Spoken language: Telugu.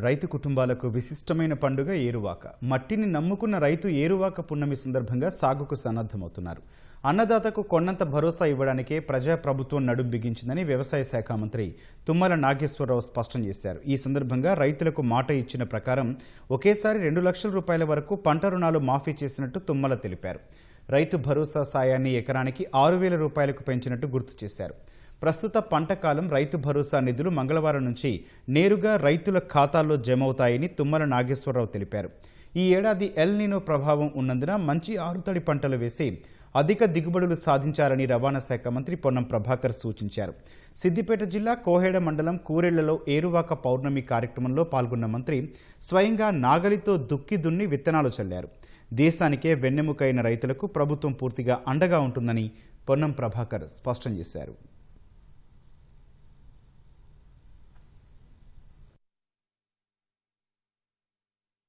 రైతు కుటుంబాలకు విశిష్టమైన పండుగ ఏరువాక. మట్టిని నమ్ముకున్న రైతు ఏరువాక పున్నమి సందర్భంగా సాగుకు సన్నద్ధమవుతున్నారు. అన్నదాతకు కొన్నంత భరోసా ఇవ్వడానికే ప్రజాప్రభుత్వం నడుం బిగించిందని వ్యవసాయ శాఖ మంత్రి తుమ్మల నాగేశ్వరరావు స్పష్టం చేశారు. ఈ సందర్భంగా రైతులకు మాట ఇచ్చిన ప్రకారం ఒకేసారి 2 లక్షల రూపాయల వరకు పంట రుణాలు మాఫీ చేసినట్టు తుమ్మల తెలిపారు. రైతు భరోసా సాయాన్ని ఎకరానికి 6,000 రూపాయలకు పెంచినట్టు గుర్తు చేశారు. ప్రస్తుత పంట కాలం రైతు భరోసా నిధులు మంగళవారం నుంచి నేరుగా రైతుల ఖాతాల్లో జమవుతాయని తుమ్మల నాగేశ్వరరావు తెలిపారు. ఈ ఏడాది ఎల్ నినో ప్రభావం ఉన్నందున మంచి ఆరుతడి పంటలు వేసి అధిక దిగుబడులు సాధించాలని రవాణా శాఖ మంత్రి పొన్నం ప్రభాకర్ సూచించారు. సిద్దిపేట జిల్లా కోహెడ మండలం కూరెళ్లలో ఏరువాక పౌర్ణమి కార్యక్రమంలో పాల్గొన్న మంత్రి స్వయంగా నాగలితో దుక్కి దున్ని విత్తనాలు చల్లారు. దేశానికే వెన్నెముకైన రైతులకు ప్రభుత్వం పూర్తిగా అండగా ఉంటుందని పొన్నం ప్రభాకర్ స్పష్టం చేశారు.